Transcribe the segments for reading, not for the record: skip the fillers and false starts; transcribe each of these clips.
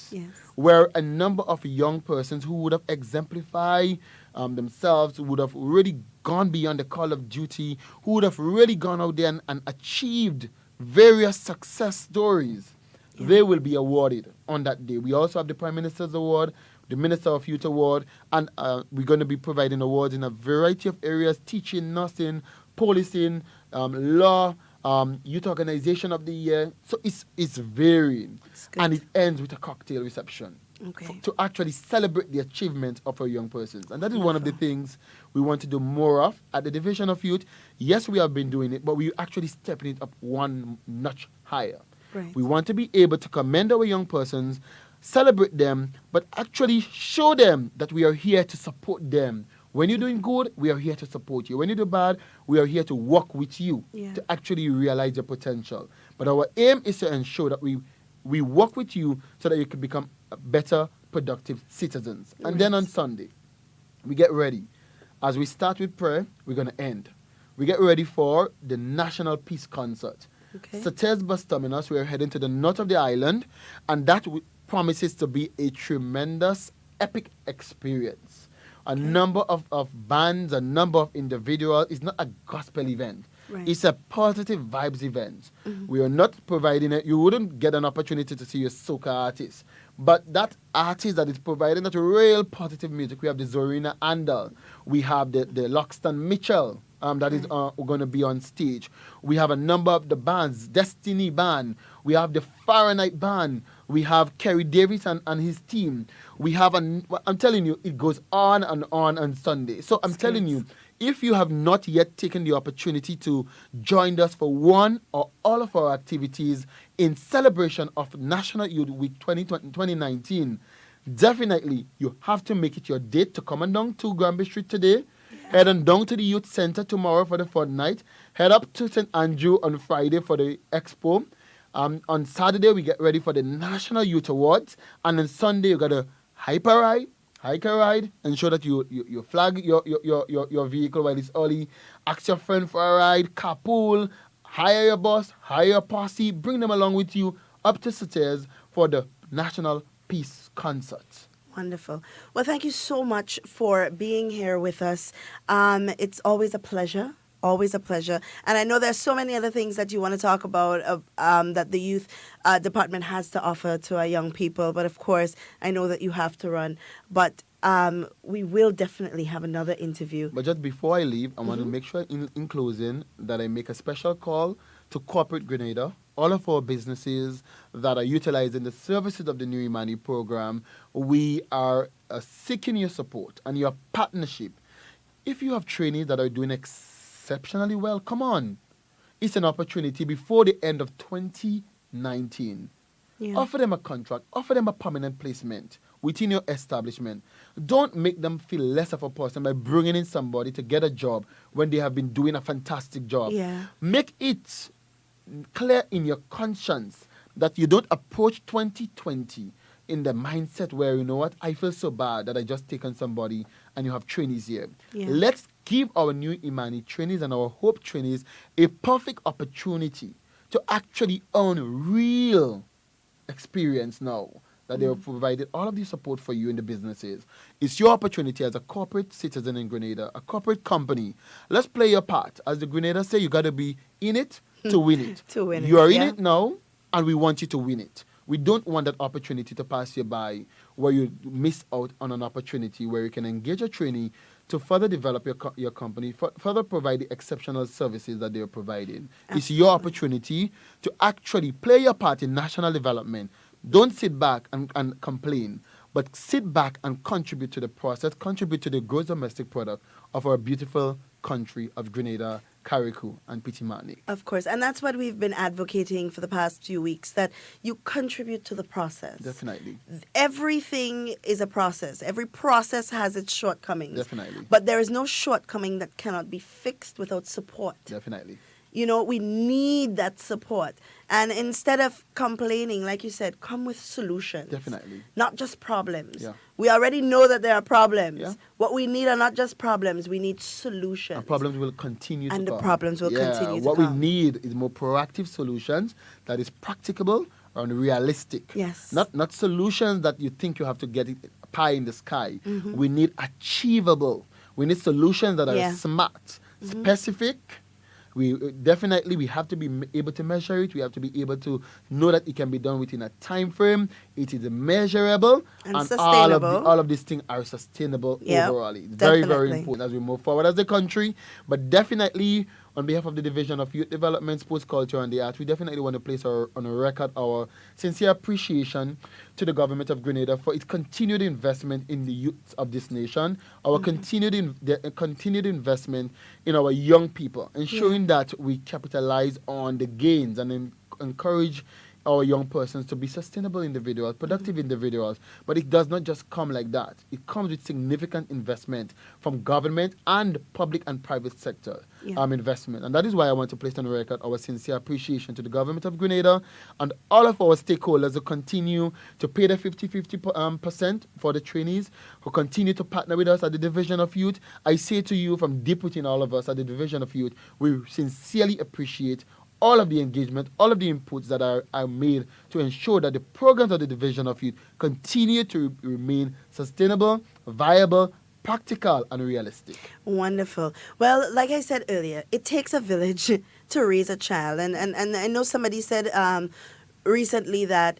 Yes. where a number of young persons who would have exemplified themselves, would have really gone beyond the call of duty, who would have really gone out there and achieved various success stories, Yeah. they will be awarded on that day. We also have the Prime Minister's Award, the Minister of Youth Award, and we're going to be providing awards in a variety of areas: teaching, nursing, policing, law, Youth Organization of the Year. So it's varying. It's good. And it ends with a cocktail reception Okay. to actually celebrate the achievement of our young persons. And that is one of the Wonderful. things we want to do more of at the Division of Youth. Yes, we have been doing it, but we're actually stepping it up one notch higher. Right. We want to be able to commend our young persons, celebrate them, but actually show them that we are here to support them. When you're doing good, we are here to support you. When you do bad, we are here to work with you Yeah. to actually realize your potential. But our aim is to ensure that we work with you so that you can become better, productive citizens. And then on Sunday, we get ready. As we start with prayer, we're going to end. We get ready for the National Peace Concert. Okay. Sates bus terminus, we're heading to the north of the island, and that promises to be a tremendous, epic experience. A number of bands, a number of individuals. It's not a gospel event. Right. It's a positive vibes event. We are not providing it. You wouldn't get an opportunity to see a soca artist. But that artist that is providing that real positive music, we have the Zorina Andal. We have the Loxton Mitchell that is going to be on stage. We have a number of the bands, Destiny Band. We have the Fahrenheit Band. We have Kerry Davis and his team. We have, I'm telling you, it goes on Sunday. So I'm telling you, if you have not yet taken the opportunity to join us for one or all of our activities in celebration of National Youth Week 2019, definitely you have to make it your date to come on down to Granby Street today. Head on down to the Youth Center tomorrow for the fortnight. Head up to St. Andrew on Friday for the expo. On Saturday, we get ready for the National Youth Awards. And on Sunday, you got a hike a ride, ensure that you flag your vehicle while it's early. Ask your friend for a ride, carpool, hire your bus, hire your posse, bring them along with you up to Sates for the National Peace Concert. Wonderful. Well, thank you so much for being here with us. It's always a pleasure. Always a pleasure. And I know there's so many other things that you want to talk about that the youth department has to offer to our young people. But of course, I know that you have to run. But we will definitely have another interview. But just before I leave, I want to make sure in closing that I make a special call to corporate Grenada, all of our businesses that are utilizing the services of the New Imani program. We are seeking your support and your partnership. If you have trainees that are doing exceptionally well, come on. It's an opportunity before the end of 2019. Yeah. Offer them a contract. Offer them a permanent placement within your establishment. Don't make them feel less of a person by bringing in somebody to get a job when they have been doing a fantastic job. Yeah. Make it clear in your conscience that you don't approach 2020 in the mindset where, you know what, I feel so bad that I just taken somebody and you have trainees here. Yeah. Let's give our new Imani trainees and our Hope trainees a perfect opportunity to actually earn real experience now that they have provided all of the support for you in the businesses. It's your opportunity as a corporate citizen in Grenada, a corporate company. Let's play your part. As the Grenada say, you got to be in it to win it. To win it, You are in yeah. it now, and we want you to win it. We don't want that opportunity to pass you by where you miss out on an opportunity where you can engage a trainee to further develop your company, further provide the exceptional services that they are providing. It's your opportunity to actually play your part in national development. Don't sit back and complain, but sit back and contribute to the process, contribute to the gross domestic product of our beautiful country of Grenada, Carriacou, and Petit Martinique. Of course. And that's what we've been advocating for the past few weeks, that you contribute to the process. Definitely. Everything is a process. Every process has its shortcomings. Definitely. But there is no shortcoming that cannot be fixed without support. Definitely. You know, we need that support. And instead of complaining, like you said, come with solutions. Definitely. Not just problems. Yeah. We already know that there are problems. Yeah. What we need are not just problems. We need solutions. And problems will continue to come. And the problems will continue to What come. we need is more proactive solutions that is practicable around realistic. Yes. Not solutions that you think you have to get it pie in the sky. We need achievable. We need solutions that are smart, specific. We have to be able to measure it. We have to be able to know that it can be done within a time frame. It is measurable, and all of these things are sustainable overall. It's very, very important as we move forward as a country. But definitely, on behalf of the Division of Youth Development, Sports, Culture and the Arts, we definitely want to place on a record our sincere appreciation to the government of Grenada for its continued investment in the youth of this nation, our continued investment in our young people, ensuring that we capitalize on the gains and encourage our young persons to be sustainable individuals, productive individuals. But it does not just come like that. It comes with significant investment from government and public and private sector investment. And that is why I want to place on record our sincere appreciation to the government of Grenada and all of our stakeholders who continue to pay the 50% for the trainees, who continue to partner with us at the Division of Youth. I say to you from deep within all of us at the Division of Youth, we sincerely appreciate all of the engagement, all of the inputs that are made to ensure that the programs of the Division of Youth continue to remain sustainable, viable, practical, and realistic. Wonderful. Well, like I said earlier, it takes a village to raise a child. And I know somebody said recently that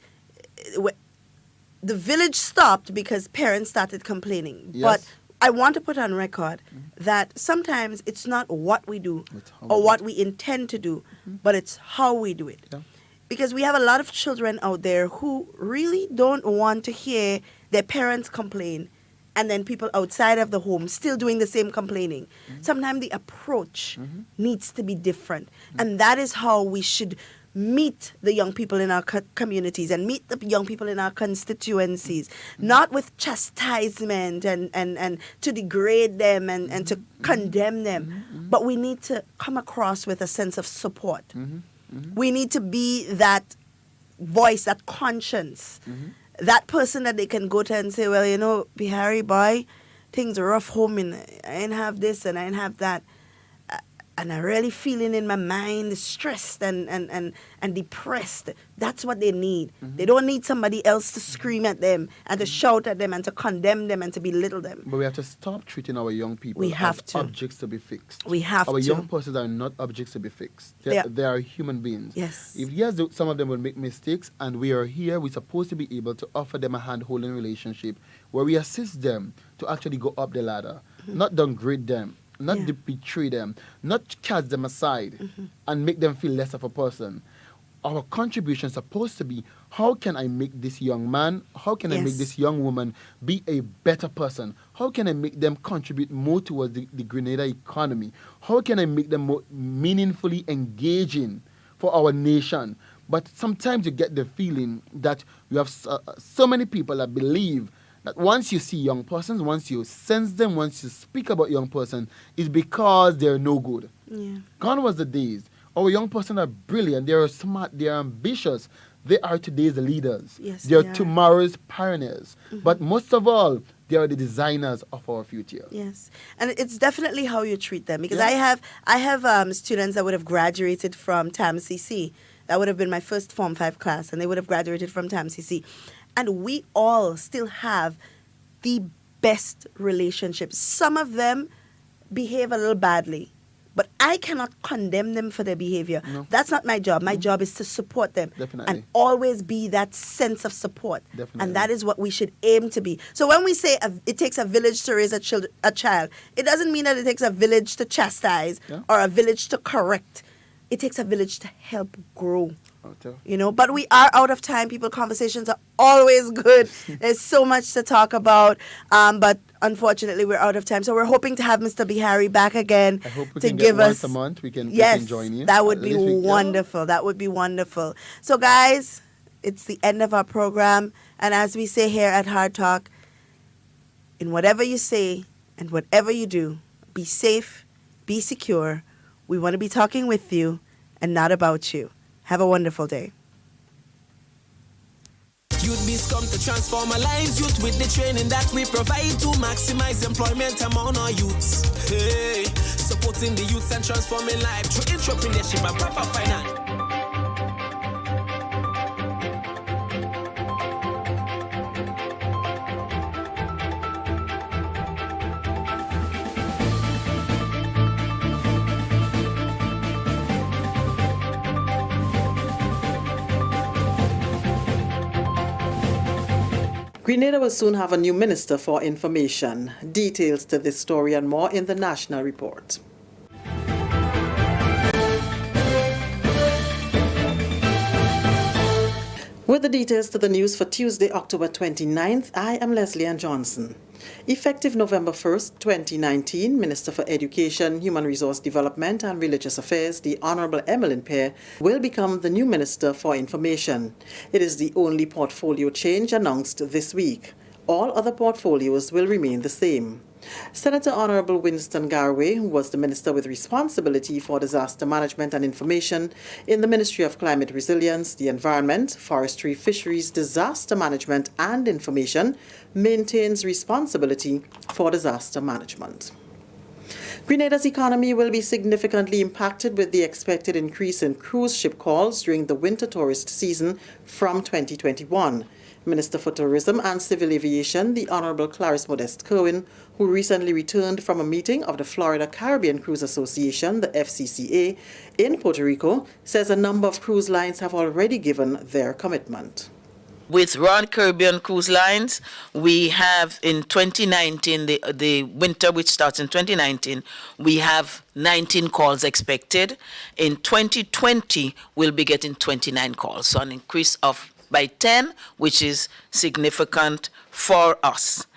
the village stopped because parents started complaining. Yes. But I want to put on record that sometimes it's not what we do or what we intend to do, but it's how we do it. Yeah. Because we have a lot of children out there who really don't want to hear their parents complain, and then people outside of the home still doing the same complaining. Sometimes the approach needs to be different. And that is how we should meet the young people in our communities and meet the young people in our constituencies, not with chastisement and to degrade them and to condemn them, but we need to come across with a sense of support. We need to be that voice, that conscience, that person that they can go to and say, well, you know, Bihari boy, things are rough home and I ain't have this and I ain't have that. And I'm really feeling in my mind stressed and depressed. That's what they need. They don't need somebody else to scream at them and to shout at them and to condemn them and to belittle them. But we have to stop treating our young people as objects to be fixed. We have our to. young persons are not objects to be fixed. They are human beings. Yes. If yes, some of them will make mistakes, and we are here, we're supposed to be able to offer them a hand-holding relationship where we assist them to actually go up the ladder, not downgrade them. Not betray them, not cast them aside and make them feel less of a person. Our contribution is supposed to be, how can I make this young man, how can I make this young woman be a better person? How can I make them contribute more towards the Grenada economy? How can I make them more meaningfully engaging for our nation? But sometimes you get the feeling that you have so many people that believe that once you see young persons, once you sense them, once you speak about young person, it's because they're no good. Yeah. Gone was the days. Our young person are brilliant. They are smart. They are ambitious. They are today's leaders. Yes, they are they are. tomorrow's pioneers. But most of all, they are the designers of our future. Yes, and it's definitely how you treat them. Because I have students that would have graduated from TAMCC. That would have been my first Form 5 class, and they would have graduated from TAMCC. And we all still have the best relationships. Some of them behave a little badly, but I cannot condemn them for their behavior. No. That's not my job. My job is to support them. Definitely. And always be that sense of support. Definitely. And that is what we should aim to be. So when we say it takes a village to raise a child, it doesn't mean that it takes a village to chastise or a village to correct. It takes a village to help grow. You know, but we are out of time. People, conversations are always good. There's so much to talk about, but unfortunately we're out of time. So we're hoping to have Mr. Bihari back again. I hope we to can give get us once a month. We can join you. That would be wonderful. That would be wonderful. So guys, it's the end of our program, and as we say here at Hard Talk, in whatever you say and whatever you do, be safe, be secure. We want to be talking with you and not about you. Have a wonderful day. Youth come to transform our lives. Youth with the training that we provide to maximize employment among our youths. Hey, supporting the youths and transforming life through entrepreneurship and proper finance. Grenada will soon have a new Minister for Information. Details to this story and more in the National Report. With the details to the news for Tuesday, October 29th, I am Leslie Ann Johnson. Effective November 1st, 2019, Minister for Education, Human Resource Development and Religious Affairs, the Honorable Emmeline Pear, will become the new Minister for Information. It is the only portfolio change announced this week. All other portfolios will remain the same. Senator Honorable Winston Garway, who was the Minister with responsibility for disaster management and information in the Ministry of Climate Resilience, the Environment, Forestry, Fisheries, Disaster Management and Information, maintains responsibility for disaster management. Grenada's economy will be significantly impacted with the expected increase in cruise ship calls during the winter tourist season from 2021. Minister for Tourism and Civil Aviation, the Honorable Clarice Modeste Kerwin, who recently returned from a meeting of the Florida Caribbean Cruise Association, the FCCA, in Puerto Rico, says a number of cruise lines have already given their commitment. With Royal Caribbean Cruise Lines, we have in 2019, the winter which starts in 2019, we have 19 calls expected. In 2020, we'll be getting 29 calls, so an increase of by 10, which is significant for us.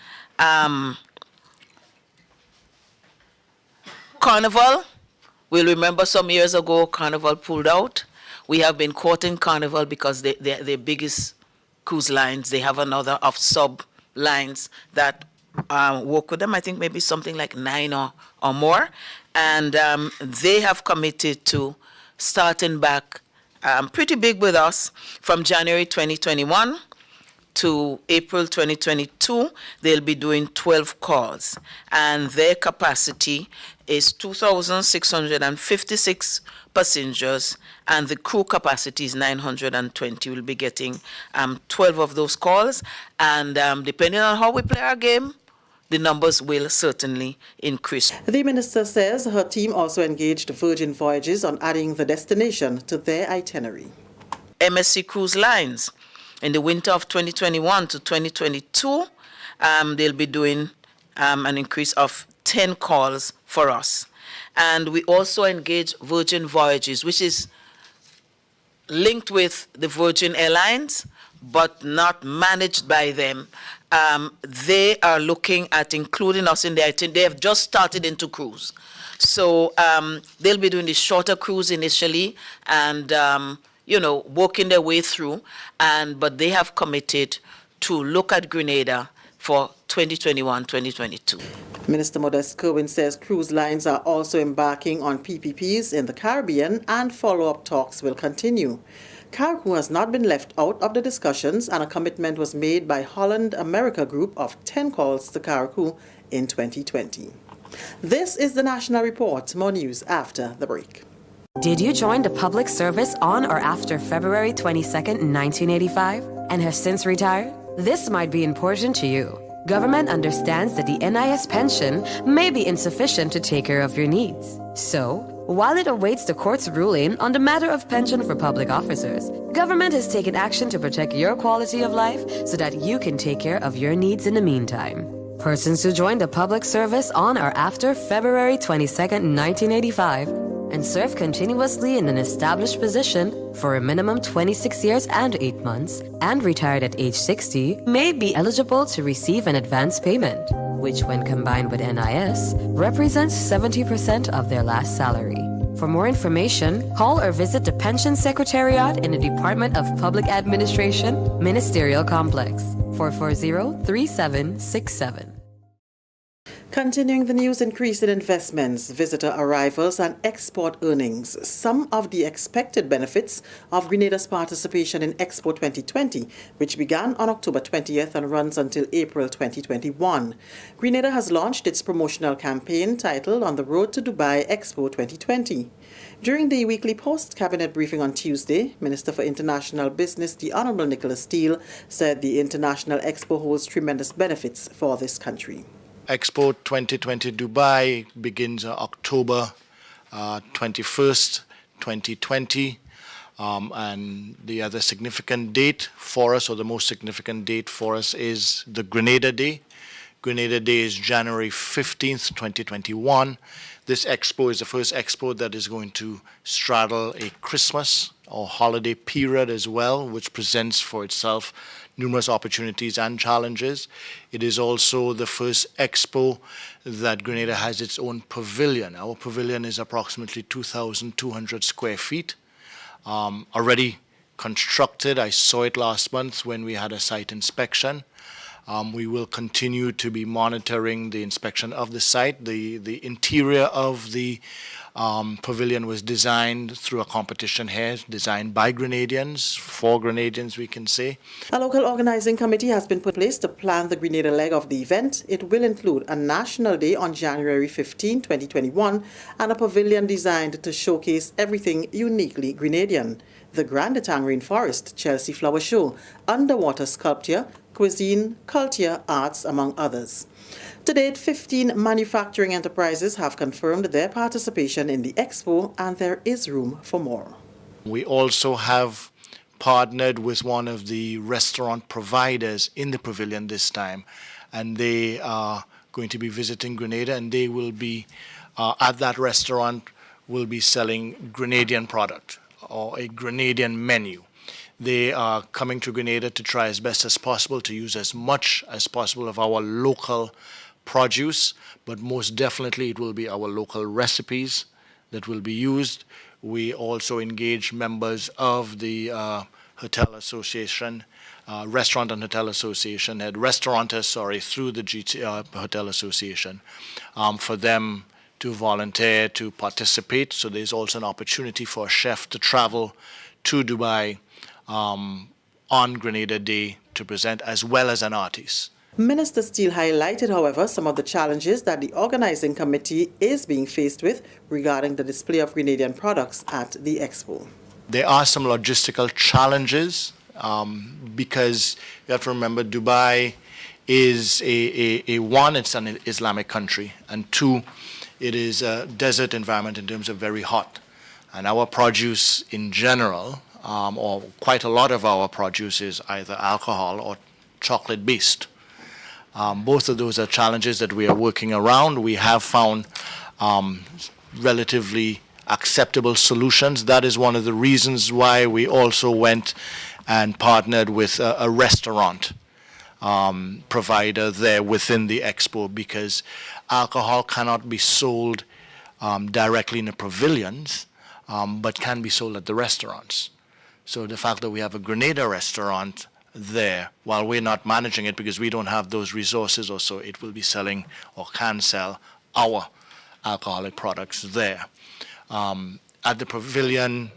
Carnival, we'll remember some years ago, Carnival pulled out. We have been caught in Carnival because they're the biggest cruise lines. They have another of sub lines that work with them. I think maybe something like 9 or more. And they have committed to starting back pretty big with us from January 2021 to April 2022. They'll be doing 12 calls, and their capacity is 2,656 passengers, and the crew capacity is 920. We'll be getting 12 of those calls, and depending on how we play our game, the numbers will certainly increase. The minister says her team also engaged Virgin Voyages on adding the destination to their itinerary. MSC Cruise Lines, in the winter of 2021 to 2022, they'll be doing an increase of 10 calls for us. And we also engage Virgin Voyages, which is linked with the Virgin Airlines, but not managed by them. They are looking at including us in their itinerary. They have just started into cruise. So they'll be doing the shorter cruise initially and, working their way through. But they have committed to look at Grenada for 2021-2022. Minister Modeste Kerwin says cruise lines are also embarking on PPPs in the Caribbean and follow-up talks will continue. Carriacou has not been left out of the discussions, and a commitment was made by Holland America Group of 10 calls to Carriacou in 2020. This is the National Report. More news after the break. Did you join the public service on or after February 22nd, 1985 and have since retired? This might be important to you. Government understands that the NIS pension may be insufficient to take care of your needs. So, while it awaits the court's ruling on the matter of pension for public officers, government has taken action to protect your quality of life so that you can take care of your needs in the meantime. Persons who joined the public service on or after February 22nd, 1985 and serve continuously in an established position for a minimum 26 years and 8 months and retired at age 60 may be eligible to receive an advance payment, which when combined with NIS represents 70% of their last salary. For more information, call or visit the Pension Secretariat in the Department of Public Administration, Ministerial Complex, 440-3767. Continuing the news, increase in investments, visitor arrivals and export earnings. Some of the expected benefits of Grenada's participation in Expo 2020, which began on October 20th and runs until April 2021. Grenada has launched its promotional campaign titled On the Road to Dubai Expo 2020. During the weekly post-cabinet briefing on Tuesday, Minister for International Business, the Honorable Nicholas Steele, said the International Expo holds tremendous benefits for this country. Expo 2020 Dubai begins October 21st, 2020. And the other significant date for us, or the most significant date for us, is the Grenada Day. Grenada Day is January 15th, 2021. This expo is the first expo that is going to straddle a Christmas or holiday period as well, which presents for itself numerous opportunities and challenges. It is also the first expo that Grenada has its own pavilion. Our pavilion is approximately 2,200 square feet, already constructed. I saw it last month when we had a site inspection. We will continue to be monitoring the inspection of the site. The interior of the pavilion was designed through a competition here, designed by Grenadians, for Grenadians, we can say. A local organizing committee has been put in place to plan the Grenada leg of the event. It will include a national day on January 15, 2021, and a pavilion designed to showcase everything uniquely Grenadian. The Grand Etang Rainforest, Chelsea Flower Show, underwater sculpture, cuisine, culture, arts, among others. To date, 15 manufacturing enterprises have confirmed their participation in the expo, and there is room for more. We also have partnered with one of the restaurant providers in the pavilion this time, and they are going to be visiting Grenada, and they will be, at that restaurant, will be selling Grenadian product or a Grenadian menu. They are coming to Grenada to try as best as possible to use as much as possible of our local produce, but most definitely it will be our local recipes that will be used. We also engage members of the Hotel Association, Restaurant and Hotel Association, restaurateurs, through the Hotel Association, for them to volunteer to participate. So there's also an opportunity for a chef to travel to Dubai on Grenada Day to present, as well as an artist. Minister Steele highlighted, however, some of the challenges that the organizing committee is being faced with regarding the display of Grenadian products at the expo. There are some logistical challenges because you have to remember Dubai is one, it's an Islamic country, and two, it is a desert environment in terms of very hot. And our produce in general, or quite a lot of our produce, is either alcohol or chocolate based. Both of those are challenges that we are working around. We have found relatively acceptable solutions. That is one of the reasons why we also went and partnered with a restaurant provider there within the expo, because alcohol cannot be sold directly in the pavilions, but can be sold at the restaurants. So the fact that we have a Grenada restaurant there, while we're not managing it because we don't have those resources, or so, it will be selling or can sell our alcoholic products there. At the pavilion,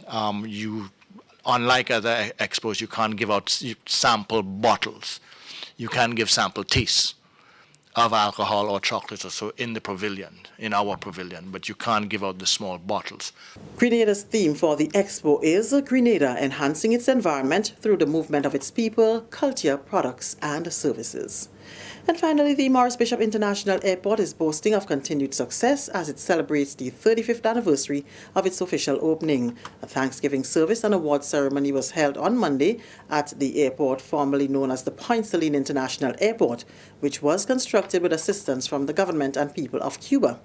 unlike other expos, you can't give out sample bottles. You can give sample tastes of alcohol or chocolate or so in the pavilion, in our pavilion, but you can't give out the small bottles. Grenada's theme for the expo is Grenada enhancing its environment through the movement of its people, culture, products, and services. And finally, the Morris Bishop International Airport is boasting of continued success as it celebrates the 35th anniversary of its official opening. A Thanksgiving service and award ceremony was held on Monday at the airport formerly known as the Point Salines International Airport, which was constructed with assistance from the government and people of Cuba.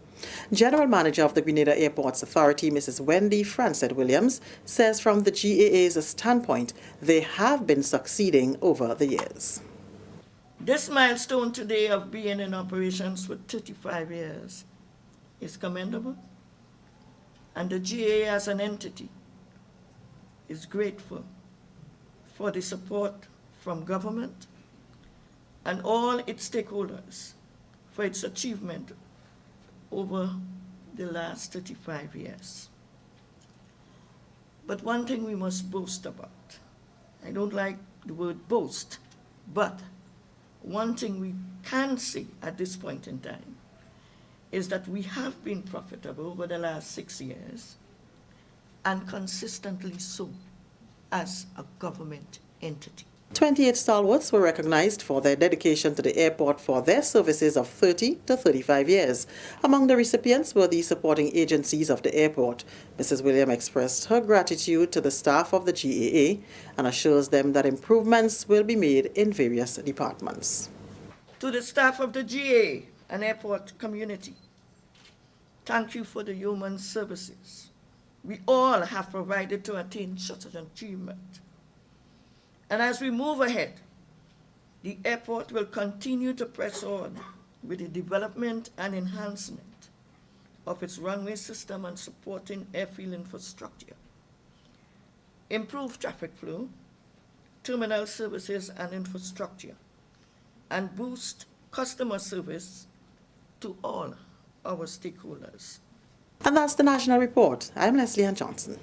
General Manager of the Grenada Airports Authority, Mrs. Wendy Francet Williams, says from the GAA's standpoint, they have been succeeding over the years. This milestone today of being in operations for 35 years is commendable, and the GAA as an entity is grateful for the support from government and all its stakeholders for its achievement over the last 35 years. But one thing we must boast about, I don't like the word boast, but one thing we can say at this point in time is that we have been profitable over the last 6 years, and consistently so as a government entity. 28 stalwarts were recognized for their dedication to the airport for their services of 30 to 35 years. Among the recipients were the supporting agencies of the airport. Mrs. William expressed her gratitude to the staff of the GAA and assures them that improvements will be made in various departments. To the staff of the GA and airport community, thank you for the human services we all have provided to attain such an achievement. And as we move ahead, the airport will continue to press on with the development and enhancement of its runway system and supporting airfield infrastructure, improve traffic flow, terminal services and infrastructure, and boost customer service to all our stakeholders. And that's the National Report. I'm Leslie Ann Johnson.